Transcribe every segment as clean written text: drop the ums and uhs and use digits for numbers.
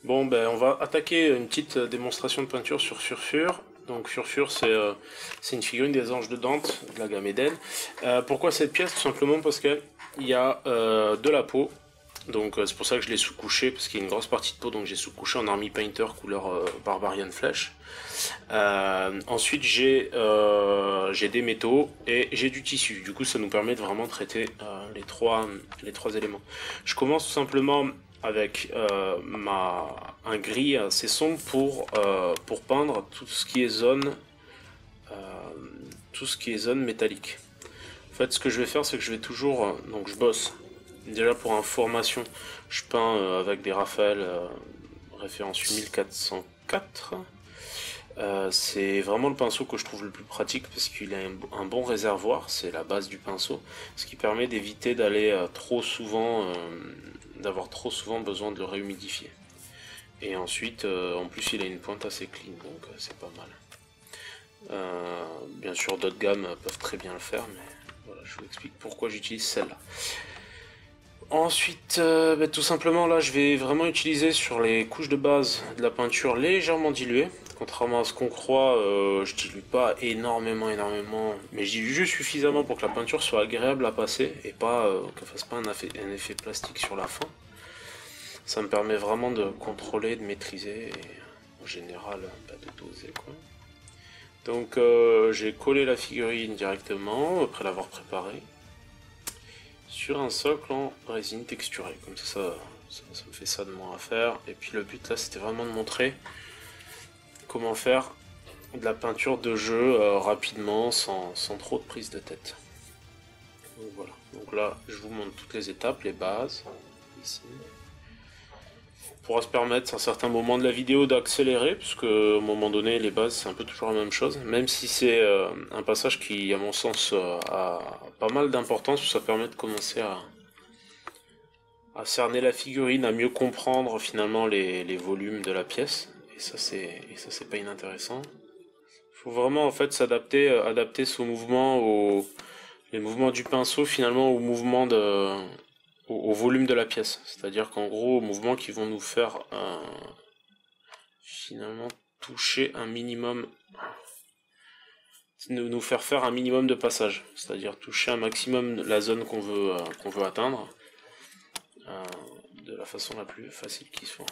Bon, ben, on va attaquer une petite démonstration de peinture sur Furfur. Donc Furfur, c'est une figurine des Anges de Dante, de la gamme Eden. Pourquoi cette pièce? Tout simplement parce qu'il y a de la peau. Donc c'est pour ça que je l'ai sous-couché, parce qu'il y a une grosse partie de peau, donc j'ai sous-couché en Army Painter couleur Barbarian Flesh. Ensuite j'ai des métaux et j'ai du tissu. Du coup ça nous permet de vraiment traiter les trois éléments. Je commence tout simplement avec un gris assez sombre pour peindre tout ce qui est euh, zone métallique. En fait, ce que je vais faire, c'est que je vais toujours, donc je bosse. Déjà pour information, je peins avec des Raphaël référence 8404. C'est vraiment le pinceau que je trouve le plus pratique parce qu'il a un bon réservoir, c'est la base du pinceau, ce qui permet d'éviter d'aller d'avoir trop souvent besoin de le réhumidifier. Et ensuite, en plus, il a une pointe assez clean, donc c'est pas mal. Bien sûr, d'autres gammes peuvent très bien le faire, mais voilà, je vous explique pourquoi j'utilise celle-là. Ensuite, tout simplement là, je vais vraiment utiliser sur les couches de base de la peinture légèrement diluée. Contrairement à ce qu'on croit, je dilue pas énormément, mais je dilue juste suffisamment pour que la peinture soit agréable à passer et pas qu'elle fasse pas un effet plastique sur la fin. Ça me permet vraiment de contrôler, de maîtriser et en général de doser quoi. Donc j'ai collé la figurine directement après l'avoir préparée sur un socle en résine texturée, comme ça me fait ça de moins à faire. Et puis le but là c'était vraiment de montrer comment faire de la peinture de jeu rapidement sans trop de prise de tête. Donc voilà, donc là je vous montre toutes les étapes, les bases, ici. On pourra se permettre à un certain moment de la vidéo d'accélérer, puisque à un moment donné les bases c'est un peu toujours la même chose, même si c'est un passage qui à mon sens a pas mal d'importance, ça permet de commencer à cerner la figurine, à mieux comprendre finalement les volumes de la pièce, et ça c'est pas inintéressant. Il faut vraiment en fait s'adapter, adapter son mouvement les mouvements du pinceau finalement au volume de la pièce. C'est-à-dire qu'en gros, aux mouvements qui vont nous faire finalement toucher un minimum, nous faire faire un minimum de passage. C'est-à-dire toucher un maximum la zone qu'on veut atteindre de la façon la plus facile qui soit.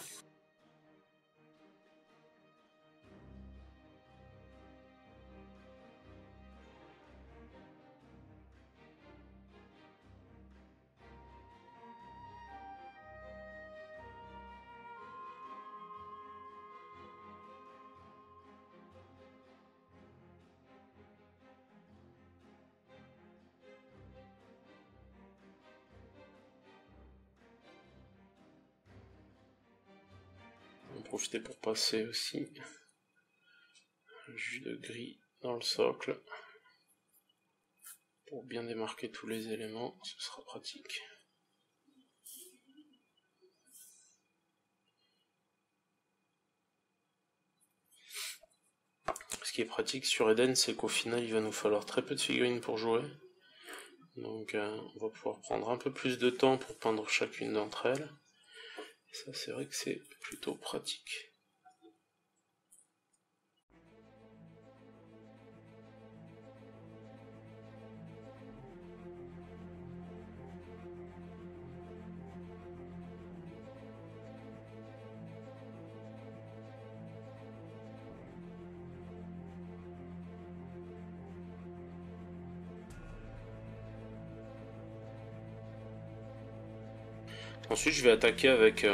On va en profiter pour passer aussi un jus de gris dans le socle pour bien démarquer tous les éléments, ce sera pratique. Ce qui est pratique sur Eden, c'est qu'au final il va nous falloir très peu de figurines pour jouer. Donc on va pouvoir prendre un peu plus de temps pour peindre chacune d'entre elles. Et ça c'est vrai que c'est plutôt pratique. Ensuite je vais attaquer avec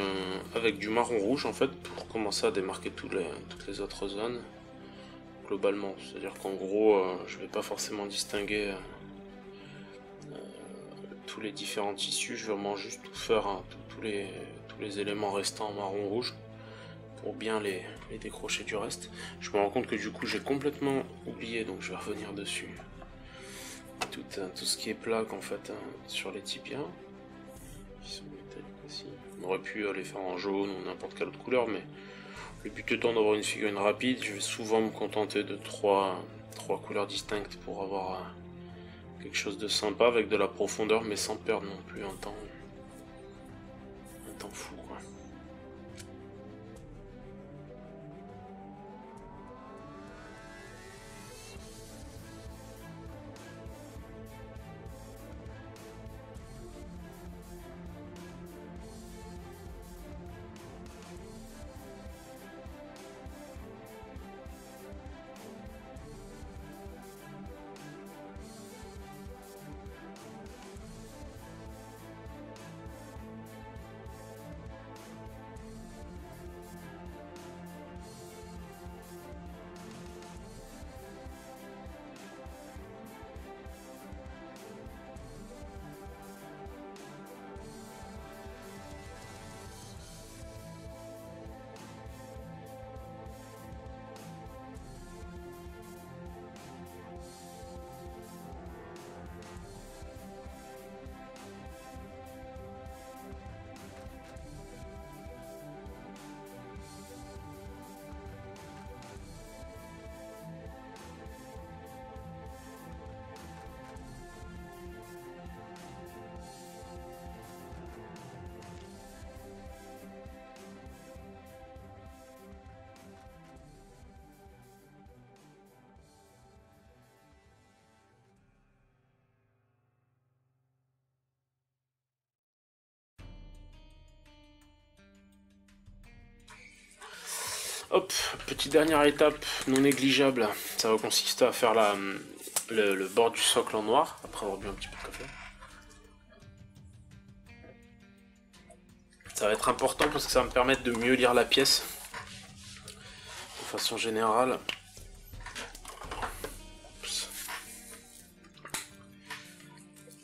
du marron rouge en fait pour commencer à démarquer toutes les autres zones globalement. C'est-à-dire qu'en gros je vais pas forcément distinguer tous les différents tissus, je vais vraiment juste tout faire, hein, tous les éléments restants en marron rouge pour bien les décrocher du reste. Je me rends compte que du coup j'ai complètement oublié, donc je vais revenir dessus. Tout ce qui est plaque en fait sur les tibias. Qui sont métalliques aussi. On aurait pu les faire en jaune ou n'importe quelle autre couleur, mais le but étant d'avoir une figurine rapide, je vais souvent me contenter de trois couleurs distinctes pour avoir quelque chose de sympa avec de la profondeur, mais sans perdre non plus un temps fou quoi. Hop, petite dernière étape non négligeable, ça va consister à faire le bord du socle en noir, après avoir bu un petit peu de café. Ça va être important parce que ça va me permettre de mieux lire la pièce, de façon générale.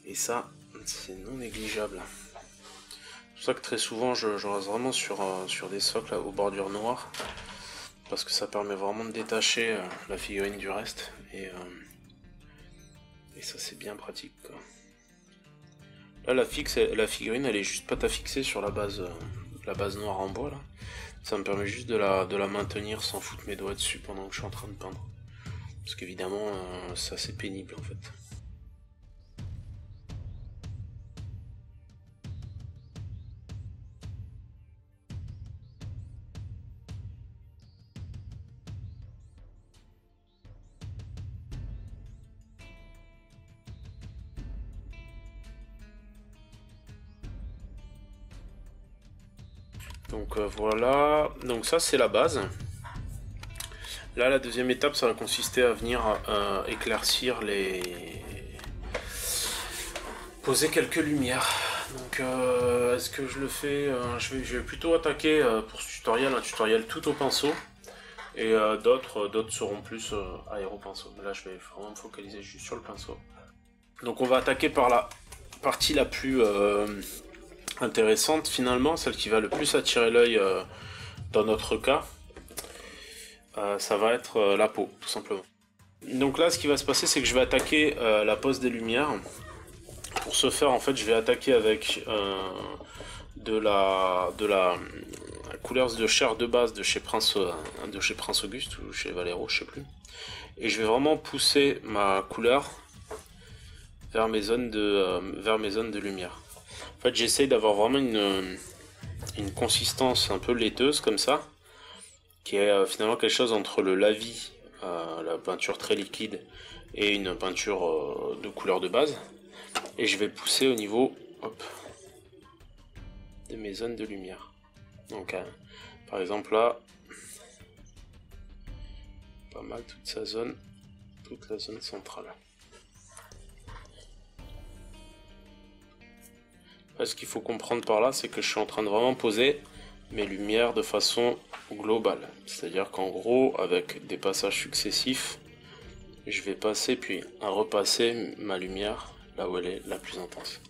Et ça, c'est non négligeable. C'est pour ça que très souvent, je reste vraiment sur des socles aux bordures noires. Parce que ça permet vraiment de détacher la figurine du reste. Et ça, c'est bien pratique, quoi. Là, la figurine, elle est juste pas à fixer sur la base noire en bois, là. Ça me permet juste de la maintenir sans foutre mes doigts dessus pendant que je suis en train de peindre. Parce qu'évidemment, c'est assez pénible, en fait. Donc voilà, donc ça c'est la base. Là la deuxième étape ça va consister à venir éclaircir poser quelques lumières. Donc est-ce que je le fais je vais plutôt attaquer pour ce tutoriel, un tutoriel tout au pinceau. Et d'autres seront plus aéro-pinceau. Mais là je vais vraiment me focaliser juste sur le pinceau. Donc on va attaquer par la partie la plus intéressante finalement, celle qui va le plus attirer l'œil dans notre cas, ça va être la peau tout simplement. Donc là ce qui va se passer c'est que je vais attaquer la pose des lumières. Pour ce faire en fait je vais attaquer avec de la couleur de chair de base de chez Prince Auguste ou chez Valero, je sais plus. Et je vais vraiment pousser ma couleur vers mes zones de lumière. En fait, j'essaye d'avoir vraiment une consistance un peu laiteuse comme ça, qui est finalement quelque chose entre le lavis, la peinture très liquide, et une peinture de couleur de base. Et je vais pousser au niveau de mes zones de lumière. Donc, par exemple là, pas mal toute la zone centrale. Ce qu'il faut comprendre par là, c'est que je suis en train de vraiment poser mes lumières de façon globale. C'est-à-dire qu'en gros, avec des passages successifs, je vais passer puis repasser ma lumière là où elle est la plus intense.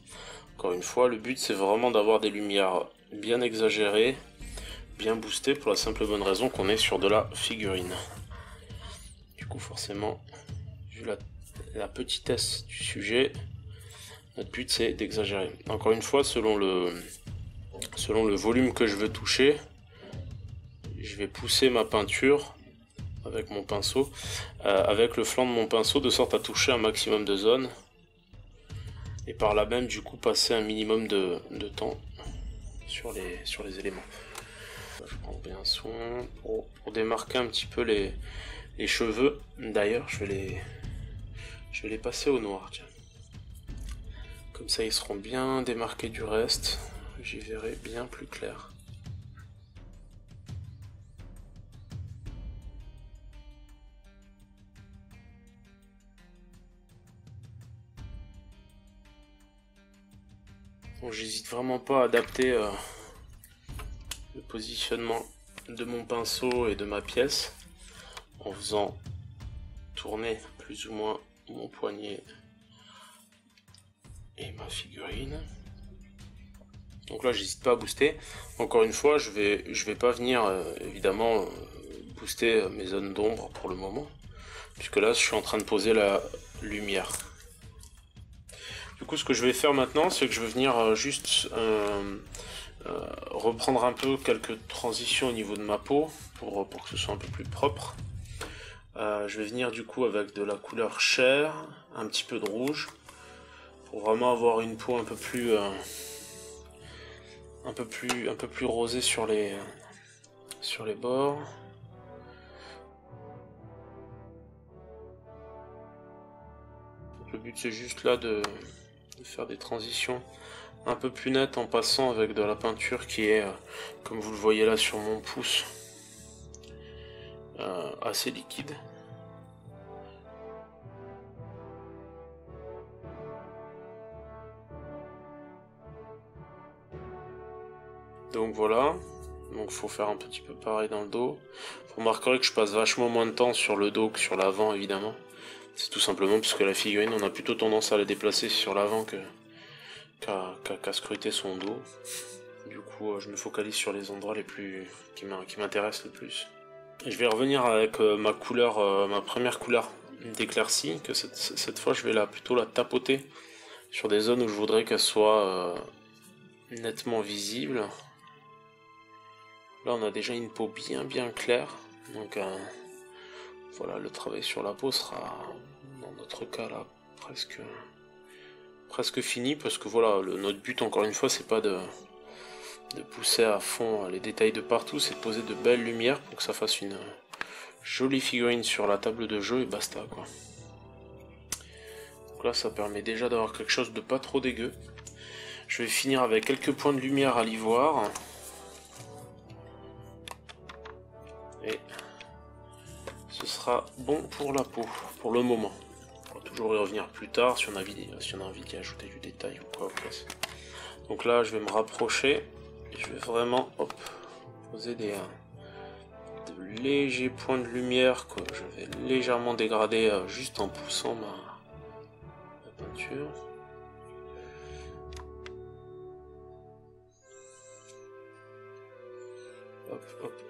Encore une fois, le but c'est vraiment d'avoir des lumières bien exagérées, bien boostées, pour la simple et bonne raison qu'on est sur de la figurine. Du coup, forcément, vu la petitesse du sujet, notre but c'est d'exagérer. Encore une fois, selon le volume que je veux toucher, je vais pousser ma peinture avec mon pinceau, avec le flanc de mon pinceau, de sorte à toucher un maximum de zones. Et par là même, du coup, passer un minimum de temps sur les éléments. Je prends bien soin pour démarquer un petit peu les cheveux. D'ailleurs, je vais les passer au noir. Tiens. Comme ça, ils seront bien démarqués du reste. J'y verrai bien plus clair. Bon, j'hésite vraiment pas à adapter le positionnement de mon pinceau et de ma pièce en faisant tourner plus ou moins mon poignet et ma figurine. Donc là j'hésite pas à booster. Encore une fois, je vais pas venir évidemment booster mes zones d'ombre pour le moment, puisque là je suis en train de poser la lumière. Du coup, ce que je vais faire maintenant, c'est que je vais venir juste reprendre un peu quelques transitions au niveau de ma peau pour que ce soit un peu plus propre. Je vais venir du coup avec de la couleur chair, un petit peu de rouge, pour vraiment avoir une peau un peu plus rosée sur les bords. Le but c'est juste là de faire des transitions un peu plus nettes en passant avec de la peinture qui est, comme vous le voyez là sur mon pouce, assez liquide. Donc voilà, donc faut faire un petit peu pareil dans le dos. Vous remarquerez que je passe vachement moins de temps sur le dos que sur l'avant évidemment. C'est tout simplement parce que la figurine, on a plutôt tendance à la déplacer sur l'avant qu'à scruter son dos. Du coup, je me focalise sur les endroits qui m'intéressent le plus. Et je vais revenir avec ma couleur, ma première couleur d'éclaircie, que cette fois je vais plutôt la tapoter sur des zones où je voudrais qu'elle soit nettement visible. Là on a déjà une peau bien claire, donc voilà, le travail sur la peau sera dans notre cas là presque fini, parce que voilà, notre but encore une fois c'est pas de pousser à fond les détails de partout, c'est de poser de belles lumières pour que ça fasse une jolie figurine sur la table de jeu et basta quoi. Donc là ça permet déjà d'avoir quelque chose de pas trop dégueu. Je vais finir avec quelques points de lumière à l'ivoire. Et ce sera bon pour la peau, pour le moment. On va toujours y revenir plus tard si on a envie d'y ajouter du détail ou quoi. Donc là, je vais me rapprocher et je vais vraiment poser de légers points de lumière que je vais légèrement dégrader juste en poussant ma peinture.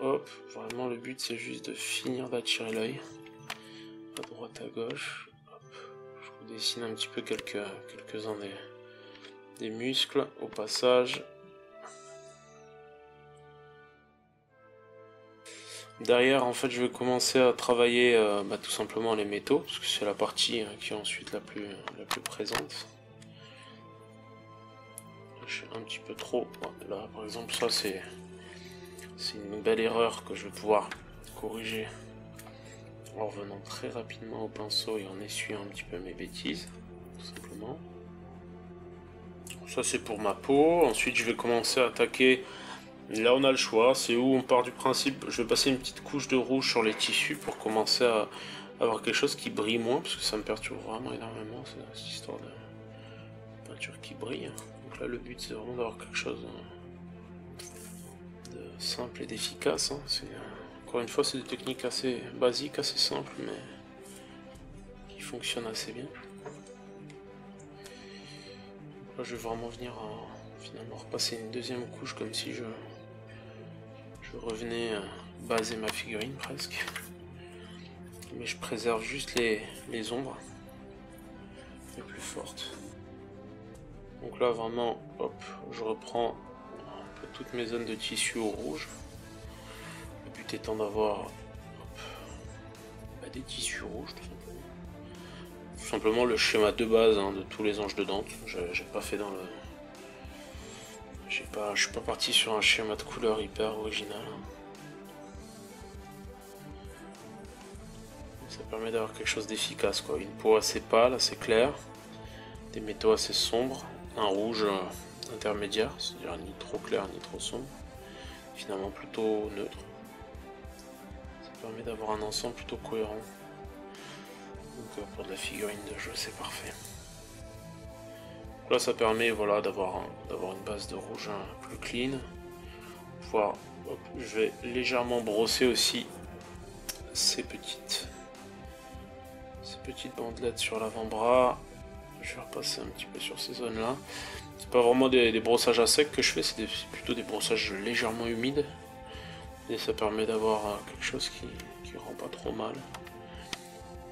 Hop, vraiment le but c'est juste de finir d'attirer l'œil, à droite à gauche. Hop. Je vous dessine un petit peu quelques-uns des muscles au passage. Derrière en fait je vais commencer à travailler tout simplement les métaux, parce que c'est la partie qui est ensuite la plus présente. Je suis un petit peu trop, là par exemple ça c'est une belle erreur que je vais pouvoir corriger en revenant très rapidement au pinceau et en essuyant un petit peu mes bêtises, tout simplement. Ça c'est pour ma peau. Ensuite je vais commencer à attaquer, là on a le choix, c'est où on part du principe, je vais passer une petite couche de rouge sur les tissus pour commencer à avoir quelque chose qui brille moins, parce que ça me perturbe vraiment énormément cette histoire de peinture qui brille. Donc là le but c'est vraiment d'avoir quelque chose de simple et d'efficace. Encore une fois, c'est des techniques assez basiques, assez simples, mais qui fonctionnent assez bien. Là, je vais vraiment venir finalement repasser une deuxième couche comme si je revenais baser ma figurine presque. Mais je préserve juste les ombres les plus fortes. Donc là, vraiment, hop, je reprends toutes mes zones de tissu au rouge. Le but étant d'avoir des tissus rouges tout simplement le schéma de base de tous les anges de Dante. J'ai pas fait dans le... je suis pas parti sur un schéma de couleur hyper original. Ça permet d'avoir quelque chose d'efficace quoi. Une peau assez pâle, assez claire, des métaux assez sombres, un rouge intermédiaire, c'est-à-dire ni trop clair ni trop sombre, finalement plutôt neutre. Ça permet d'avoir un ensemble plutôt cohérent. Donc pour de la figurine de jeu c'est parfait. Donc là ça permet voilà, d'avoir une base de rouge plus clean. Je vais légèrement brosser aussi ces petites bandelettes sur l'avant-bras. Je vais repasser un petit peu sur ces zones là. C'est pas vraiment des brossages à sec que je fais, c'est plutôt des brossages légèrement humides. Et ça permet d'avoir quelque chose qui rend pas trop mal.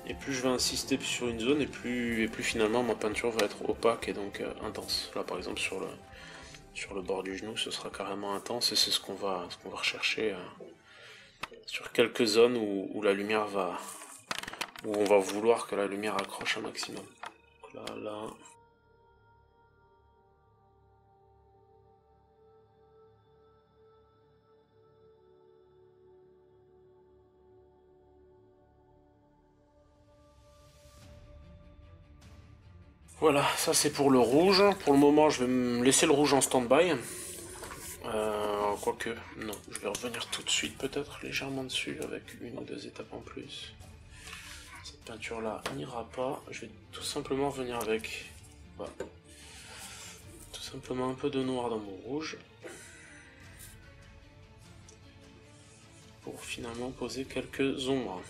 Et plus je vais insister sur une zone, et plus finalement ma peinture va être opaque et donc intense. Là par exemple sur le bord du genou, ce sera carrément intense et c'est ce qu'on va rechercher sur quelques zones où la lumière où on va vouloir que la lumière accroche un maximum. Donc là. Voilà, ça c'est pour le rouge. Pour le moment, je vais me laisser le rouge en stand-by. quoique, non, je vais revenir tout de suite, peut-être légèrement dessus, avec une ou deux étapes en plus. Cette peinture là n'ira pas, je vais tout simplement revenir avec, voilà, tout simplement un peu de noir dans mon rouge, pour finalement poser quelques ombres.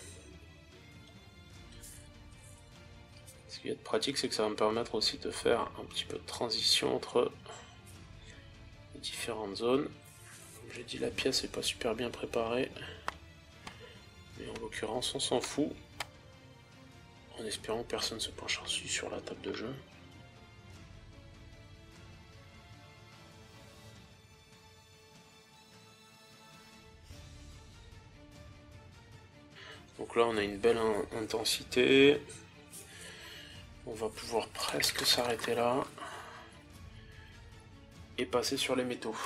Ce qui est pratique, c'est que ça va me permettre aussi de faire un petit peu de transition entre les différentes zones. Comme j'ai dit, la pièce n'est pas super bien préparée, mais en l'occurrence on s'en fout, en espérant que personne ne se penche dessus sur la table de jeu. Donc là on a une belle intensité, on va pouvoir presque s'arrêter là et passer sur les métaux.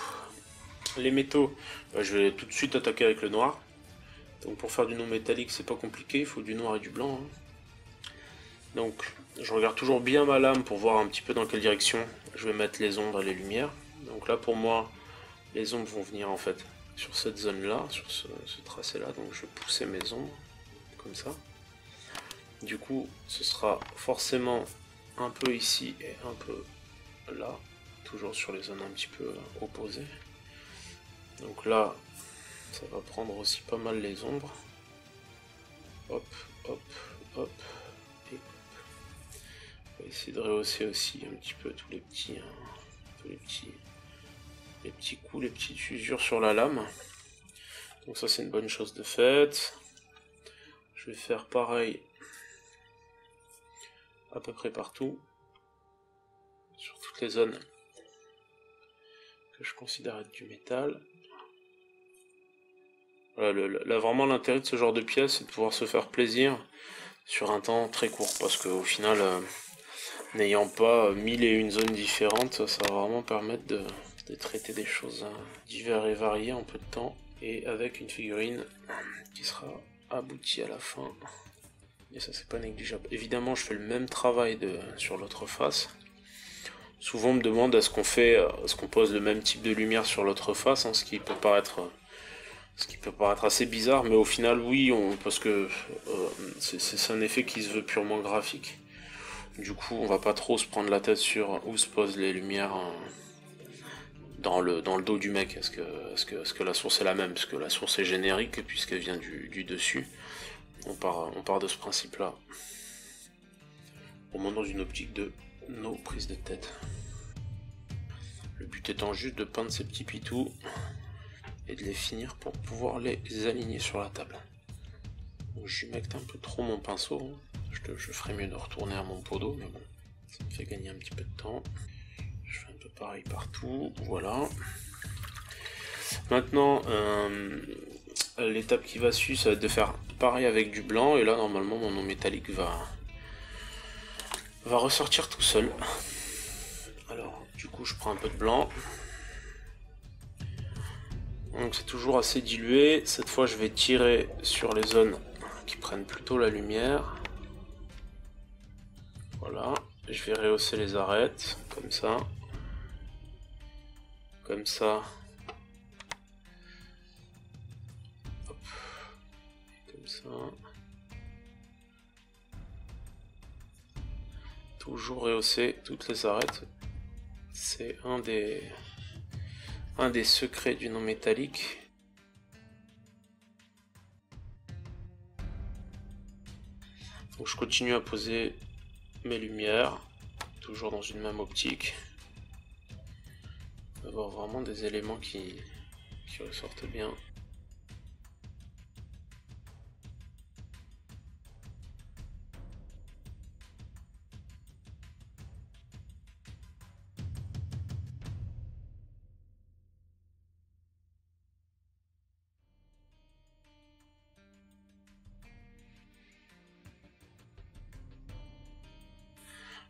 Les métaux, je vais tout de suite attaquer avec le noir. Donc pour faire du non métallique c'est pas compliqué, il faut du noir et du blanc. Donc je regarde toujours bien ma lame pour voir un petit peu dans quelle direction je vais mettre les ombres et les lumières. Donc là pour moi les ombres vont venir en fait sur cette zone là, sur ce tracé là, donc je vais pousser mes ombres comme ça. Du coup ce sera forcément un peu ici et un peu là, toujours sur les zones un petit peu opposées. Donc là ça va prendre aussi pas mal les ombres. Hop, hop, hop, et hop. On va essayer de rehausser aussi un petit peu tous les petits, les petits coups, les petites usures sur la lame. Donc ça c'est une bonne chose de faite. Je vais faire pareil à peu près partout, sur toutes les zones que je considère être du métal. Voilà, là vraiment l'intérêt de ce genre de pièce, c'est de pouvoir se faire plaisir sur un temps très court, parce qu'au final, n'ayant pas 1001 zones différentes, ça va vraiment permettre de traiter des choses diverses et variées en peu de temps, et avec une figurine qui sera aboutie à la fin. Et ça c'est pas négligeable. Évidemment je fais le même travail sur l'autre face. Souvent on me demande est-ce qu'on pose le même type de lumière sur l'autre face, ce qui peut paraître assez bizarre, mais au final oui, parce que c'est un effet qui se veut purement graphique. Du coup on va pas trop se prendre la tête sur où se posent les lumières dans le dos du mec. Est-ce que la source est la même, parce que la source est générique puisqu'elle vient du dessus. On part de ce principe-là. On monte dans une optique de nos prises de tête. Le but étant juste de peindre ces petits pitous et de les finir pour pouvoir les aligner sur la table. Donc j'humecte un peu trop mon pinceau. Je ferais mieux de retourner à mon pot d'eau, mais bon, ça me fait gagner un petit peu de temps. Je fais un peu pareil partout, voilà. Maintenant, l'étape qui va suivre, ça va être de faire pareil avec du blanc, et là normalement mon non métallique va ressortir tout seul. Alors du coup je prends un peu de blanc, donc c'est toujours assez dilué. Cette fois je vais tirer sur les zones qui prennent plutôt la lumière, voilà. Je vais rehausser les arêtes comme ça, comme ça. Hop. Comme ça. Toujours rehausser toutes les arêtes. C'est un des secrets du non métallique. Donc je continue à poser mes lumières, toujours dans une même optique. Avoir vraiment des éléments qui ressortent bien.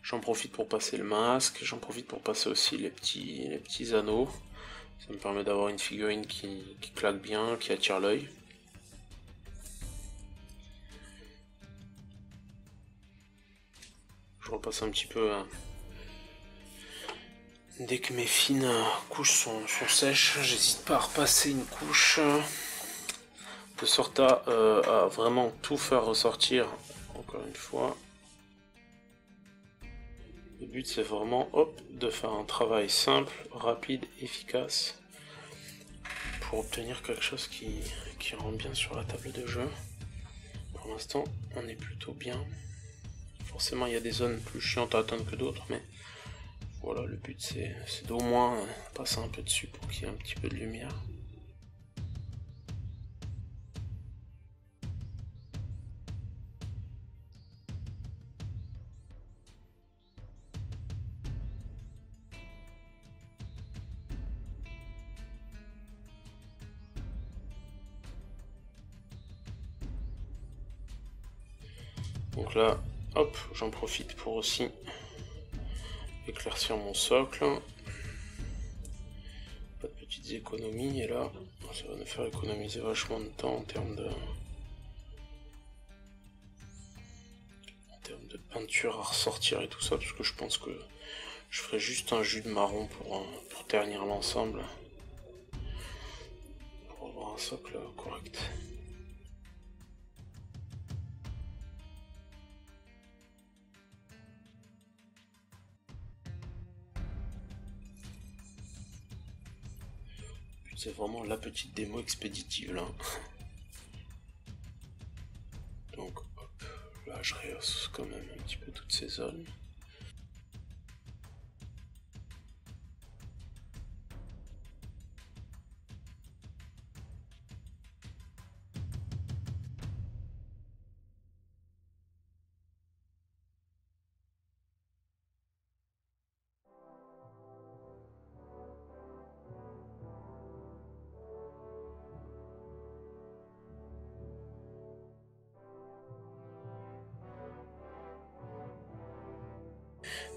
J'en profite pour passer le masque, j'en profite pour passer aussi les petits anneaux. Ça me permet d'avoir une figurine qui claque bien, qui attire l'œil. Je repasse un petit peu Dès que mes fines couches sont sèches, j'hésite pas à repasser une couche de sorte à vraiment tout faire ressortir. Encore une fois, le but c'est vraiment de faire un travail simple, rapide, efficace pour obtenir quelque chose qui rend bien sur la table de jeu. Pour l'instant, on est plutôt bien. Forcément, il y a des zones plus chiantes à atteindre que d'autres, mais voilà, le but c'est d'au moins passer un peu dessus pour qu'il y ait un petit peu de lumière. Donc là, hop, j'en profite pour aussi éclaircir mon socle. Pas de petites économies, et là, ça va nous faire économiser vachement de temps en termes de peinture à ressortir et tout ça, parce que je pense que je ferai juste un jus de marron pour ternir l'ensemble, pour avoir un socle correct. C'est vraiment la petite démo expéditive là. Donc hop, là je rehausse quand même un petit peu toutes ces zones.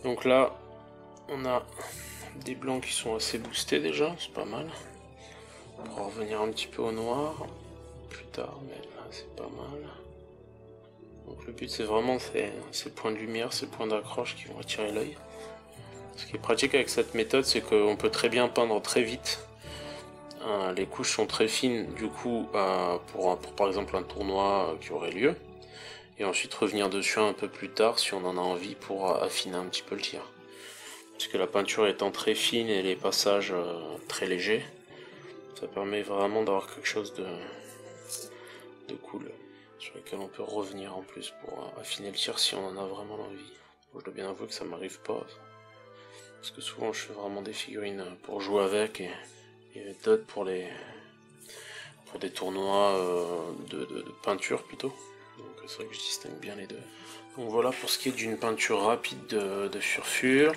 Donc là, on a des blancs qui sont assez boostés déjà, c'est pas mal. On pourra revenir un petit peu au noir plus tard, mais là c'est pas mal. Donc le but c'est vraiment ces points de lumière, ces points d'accroche qui vont attirer l'œil. Ce qui est pratique avec cette méthode, c'est qu'on peut très bien peindre très vite. Les couches sont très fines, du coup, pour par exemple un tournoi qui aurait lieu. Et ensuite revenir dessus un peu plus tard si on en a envie pour affiner un petit peu le tir. Puisque la peinture étant très fine et les passages très légers, ça permet vraiment d'avoir quelque chose de cool sur lequel on peut revenir en plus pour affiner le tir si on en a vraiment l'envie. Je dois bien avouer que ça m'arrive pas, parce que souvent je fais vraiment des figurines pour jouer avec et d'autres pour des tournois de peinture plutôt. Donc c'est vrai que je distingue bien les deux. Donc voilà pour ce qui est d'une peinture rapide de furfure.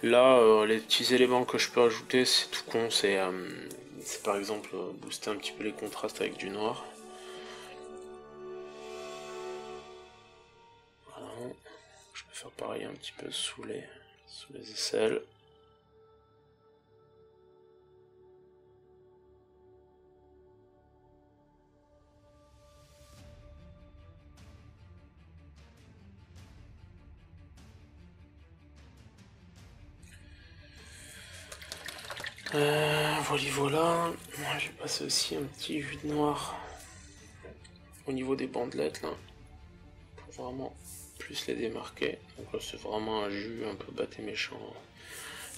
Là, les petits éléments que je peux ajouter, c'est tout con, c'est par exemple booster un petit peu les contrastes avec du noir. Voilà. Je peux faire pareil un petit peu sous les aisselles. Voilà. Je vais passer aussi un petit jus de noir au niveau des bandelettes là, pour vraiment plus les démarquer. Donc là c'est vraiment un jus un peu batté méchant.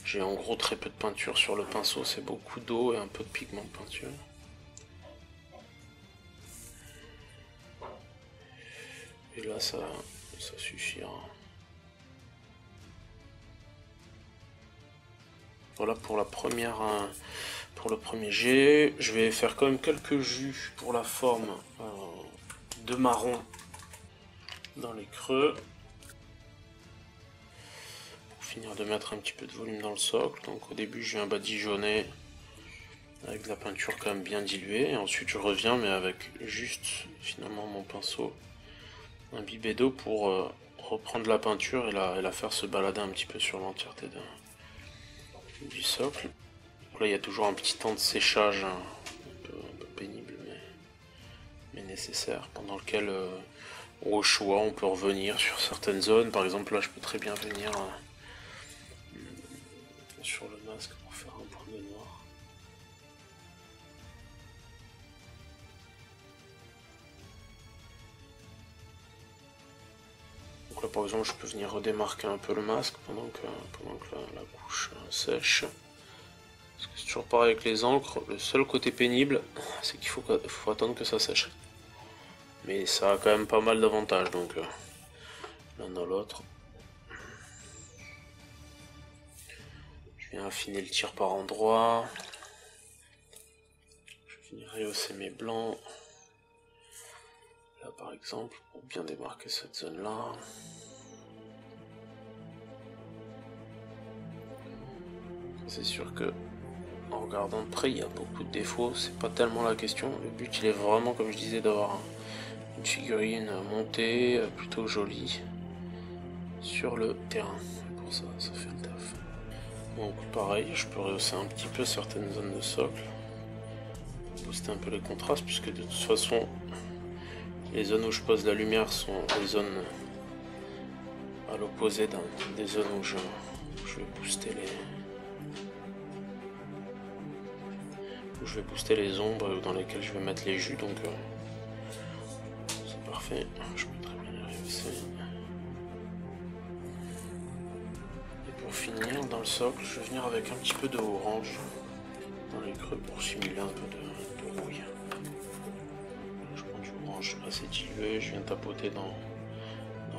J'ai en gros très peu de peinture sur le pinceau, c'est beaucoup d'eau et un peu de pigment de peinture. Et là ça suffira. Voilà pour la première, pour le premier jet. Je vais faire quand même quelques jus pour la forme de marron dans les creux. Pour finir de mettre un petit peu de volume dans le socle. Donc au début je viens badigeonner avec de la peinture quand même bien diluée. Et ensuite je reviens mais avec juste finalement mon pinceau imbibé d'eau pour reprendre la peinture et la faire se balader un petit peu sur l'entièreté du socle. Donc là il y a toujours un petit temps de séchage un peu pénible mais nécessaire, pendant lequel au choix on peut revenir sur certaines zones. Par exemple là je peux très bien venir sur le par exemple je peux venir redémarquer un peu le masque pendant que la couche sèche. Parce que c'est toujours pareil avec les encres, le seul côté pénible c'est qu'il faut attendre que ça sèche. Mais ça a quand même pas mal d'avantages, donc l'un dans l'autre. Je viens affiner le tir par endroits. Je viens rehausser mes blancs. Là par exemple, pour bien démarquer cette zone là. C'est sûr que en regardant de près il y a beaucoup de défauts, c'est pas tellement la question. Le but il est vraiment, comme je disais, d'avoir une figurine montée, plutôt jolie sur le terrain. Pour ça, ça fait le taf. Donc pareil, je peux rehausser un petit peu certaines zones de socle, booster un peu les contrastes, puisque de toute façon les zones où je pose la lumière sont les zones à l'opposé des zones où je vais booster les ombres dans lesquelles je vais mettre les jus, donc c'est parfait. Je peux très bien les rehausser. Et pour finir, dans le socle, je vais venir avec un petit peu de orange dans les creux pour simuler un peu de rouille. Je prends du orange assez dilué, je viens tapoter dans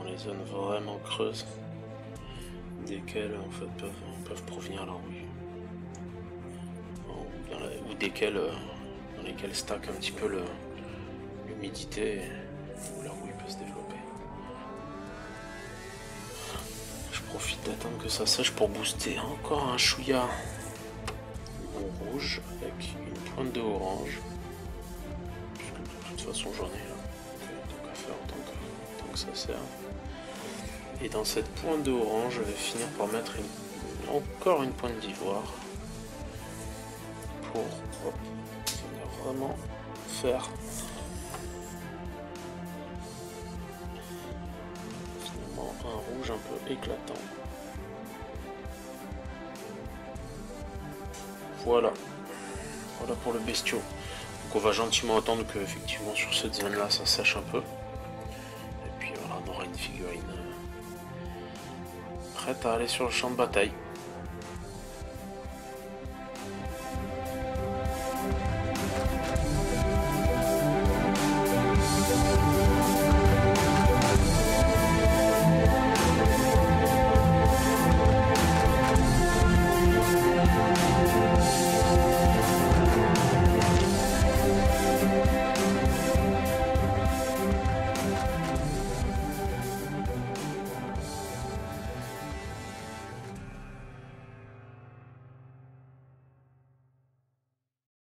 les zones vraiment creuses, desquelles en fait peuvent provenir la rouille. Ou desquelles dans lesquelles stack un petit peu l'humidité où la rouille peut se développer. Je profite d'attendre que ça sèche pour booster encore un chouïa en rouge avec une pointe de orange, puisque de toute façon j'en ai là, donc à faire tant que ça sert. Et dans cette pointe de orange, je vais finir par mettre encore une pointe d'ivoire pour venir vraiment faire finalement un rouge un peu éclatant. Voilà pour le bestiau. Donc on va gentiment attendre que effectivement sur cette zone là ça sèche un peu. Et puis voilà, on aura une figurine prête à aller sur le champ de bataille.